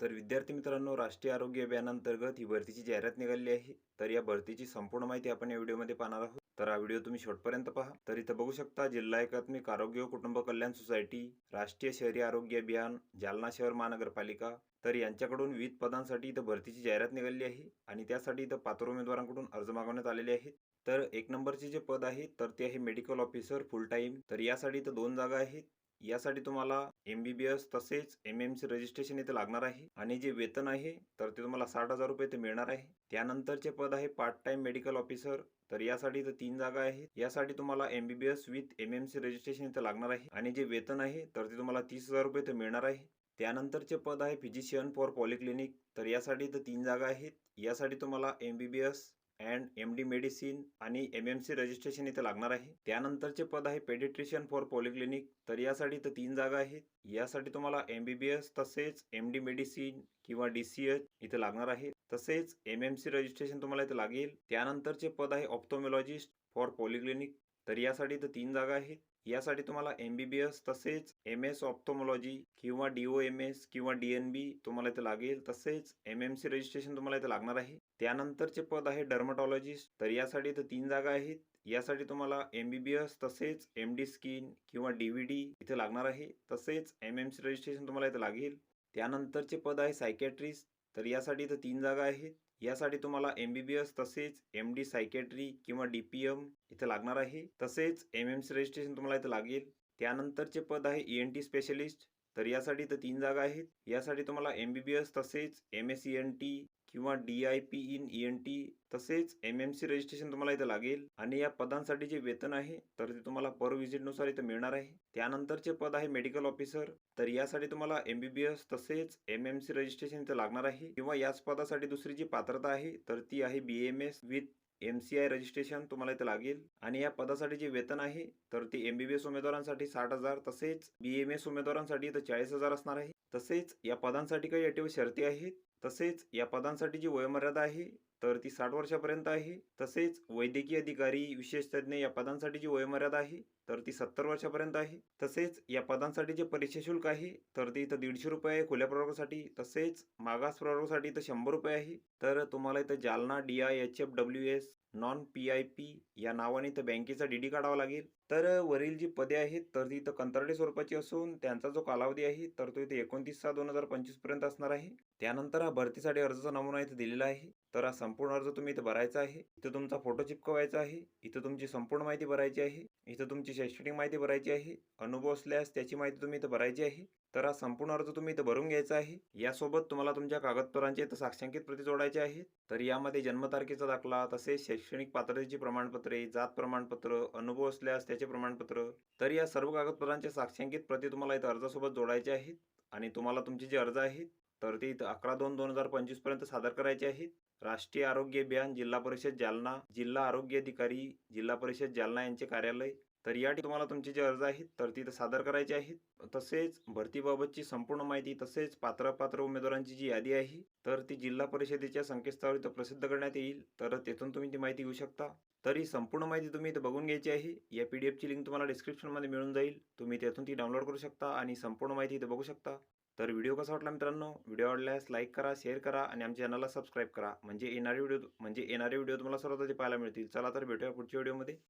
तर विद्यार्थी मित्रांनो, राष्ट्रीय आरोग्य अभियानांतर्गत ही भरतीची जाहिरात निघाली आहे. तर या भरतीची संपूर्ण माहिती आपण या व्हिडिओमध्ये पाहणार आहोत. तर हा व्हिडिओ तुम्ही शेवटपर्यंत पहा. तर इथं बघू शकता, जिल्हा एकात्मिक आरोग्य व कुटुंब कल्याण सोसायटी, राष्ट्रीय शहरी आरोग्य अभियान, जालना शहर महानगरपालिका, तर यांच्याकडून विविध पदांसाठी इथं भरतीची जाहिरात निघाली आहे आणि त्यासाठी इथं पात्र उमेदवारांकडून अर्ज मागवण्यात आलेले आहेत. तर एक नंबरचे जे पद आहे तर ते आहे मेडिकल ऑफिसर फुल टाइम. तर यासाठी इथं 2 जागा आहेत. यासाठी तुम्हाला MBBS तसेच MMC रजिस्ट्रेशन इथे लागणार आहे आणि जे वेतन आहे तर ते तुम्हाला 60,000 रुपये ते मिळणार आहे. त्यानंतरचे पद आहे पार्ट टाइम मेडिकल ऑफिसर. तर यासाठी इथं 3 जागा आहेत. यासाठी तुम्हाला MBBS विथ MMC रजिस्ट्रेशन इथं लागणार आहे आणि जे वेतन आहे तर ते तुम्हाला 30,000 रुपये ते मिळणार आहे. त्यानंतरचे पद आहे फिजिशियन फॉर पॉलिक्लिनिक. तर यासाठी इथं 3 जागा आहेत. यासाठी तुम्हाला MBBS अँड MD मेडिसिन आणि MMC रजिस्ट्रेशन इथे लागणार आहे. त्यानंतरचे पद आहे पेडिट्रिशियन फॉर पॉलिक्लिनिक. तर यासाठी इथं 3 जागा आहेत. यासाठी तुम्हाला MBBS तसेच MD मेडिसिन किंवा DCH इथे लागणार आहे. तसेच MMC रजिस्ट्रेशन तुम्हाला इथे लागेल. त्यानंतरचे पद आहे ऑप्थोमॉलॉजिस्ट फॉर पॉलिक्लिनिक. तर यासाठी इथं 3 जागा आहेत. यासाठी तुम्हाला MBBS तसेच MS ऑप्थोमॉलॉजी किंवा DOMS किंवा DNB तुम्हाला इथे लागेल. तसेच MMC रजिस्ट्रेशन तुम्हाला इथे लागणार आहे. त्यानंतरचे पद आहे डर्मटॉलॉजिस्ट. तर यासाठी इथं 3 जागा आहेत. यासाठी तुम्हाला MBBS तसेच MD स्किन किंवा DVD इथे लागणार आहे. तसेच MMC रजिस्ट्रेशन तुम्हाला इथे लागेल. त्यानंतरचे पद आहे सायकॅट्रिस्ट. तर यासाठी इथं 3 जागा आहेत. यासाठी तुम्हाला MBBS तसेच MD सायकॅट्री किंवा DPM इथे लागणार आहे. तसेच MMC रजिस्ट्रेशन तुम्हाला इथे लागेल. त्यानंतरचे पद आहे ENT स्पेशलिस्ट. तर यासाठी इथं 3 जागा आहेत. यासाठी तुम्हाला MBBS तसेच MS-ENT किंवा DIP इन ENT तसेच MMC रजिस्ट्रेशन तुम्हाला इथं लागेल आणि या पदांसाठी जे वेतन आहे तर ते तुम्हाला पर व्हिजिटनुसार इथं मिळणार आहे. त्यानंतरचे पद आहे मेडिकल ऑफिसर. तर यासाठी तुम्हाला MBBS तसेच MMC रजिस्ट्रेशन इथं लागणार आहे किंवा याच पदासाठी दुसरी जी पात्रता आहे तर ती आहे BAMS विथ MCI रजिस्ट्रेशन तुम्हाला इथं लागेल आणि या पदासाठी जे वेतन आहे तर ते MBBS उमेदवारांसाठी 60,000 तसेच BAMS उमेदवारांसाठी इथं 40,000 असणार आहे. तसेच या पदांसाठी काही अटी व शर्ती आहेत. तसेच या पदांसाठी जी वयोमर्यादा आहे तर ती 60 वर्षापर्यंत आहे. तसेच वैद्यकीय अधिकारी विशेष तज्ञ या पदांसाठी जी वयोमर्यादा आहे तर ती 70 वर्षापर्यंत आहे. तसेच या पदांसाठी जे परीक्षा शुल्क आहे तर ते इथं 150 रुपये आहे खुल्या प्रवर्गासाठी. तसेच मागास प्रवर्गासाठी इथं 100 रुपये आहे. तर तुम्हाला इथं जालना DIHFWS नॉन PIP या नावाने इथं बँकेचा DD काढावा लागेल. तर वरील जी पदे आहेत तर ती इथं कंत्राटी स्वरूपाची असून त्यांचा जो कालावधी आहे तर तो इथे 29/6/2025 पर्यंत असणार आहे. त्यानंतर हा भरतीसाठी अर्जाचा नमुना इथे दिलेला आहे. तर हा संपूर्ण अर्ज तुम्ही इथे भरायचा आहे. इथं तुमचा फोटो चिपकवायचा आहे. इथं तुमची संपूर्ण माहिती भरायची आहे. इथं तुमची शैक्षणिक माहिती भरायची आहे. अनुभव असल्यास त्याची माहिती तुम्ही इथं भरायची आहे. तर हा संपूर्ण अर्ज तुम्ही इथं भरून घ्यायचा आहे. यासोबत तुम्हाला तुमच्या कागदपत्रांचे इथं साक्षांकित प्रती जोडायचे आहेत. तर यामध्ये जन्मतारखेचा दाखला तसेच शैक्षणिक पात्रतेची प्रमाणपत्रे, जात प्रमाणपत्र, अनुभव असल्यास त्याचे प्रमाणपत्र. तर या सर्व कागदपत्रांचे साक्षांकित प्रती तुम्हाला इथं अर्जासोबत जोडायचे आहेत आणि तुम्हाला तुमचे जे अर्ज आहेत तर ते इथं 11/2/2025 पर्यंत सादर करायचे आहेत. राष्ट्रीय आरोग्य अभियान, जिल्हा परिषद जालना, जिल्हा आरोग्य अधिकारी, जिल्हा परिषद जालना यांचे कार्यालय. तर या तुम्हाला तुमचे जे अर्ज आहेत तर तिथं सादर करायचे आहेत. तसेच भरतीबाबतची संपूर्ण माहिती तसेच पात्र उमेदवारांची जी यादी आहे तर ती जिल्हा परिषदेच्या संकेतस्थळावर इथं प्रसिद्ध करण्यात येईल. तर तेथून तुम्ही ती माहिती घेऊ शकता. तर ही संपूर्ण माहिती तुम्ही इथं बघून घ्यायची आहे. या PDFची लिंक तुम्हाला डिस्क्रिप्शनमध्ये मिळून जाईल. तुम्ही तेथून ती डाउनलोड करू शकता आणि संपूर्ण माहिती इथं बघू शकता. तर व्हिडिओ कसा वाटला मित्रांनो? व्हिडिओ आवडल्यास लाईक करा, शेअर करा आणि आमच्या चॅनलला सबस्क्राईब करा म्हणजे येणारे व्हिडिओ तुम्हाला सर्वात आधी पाहायला मिळतील. चला तर भेटूया पुढच्या व्हिडिओमध्ये.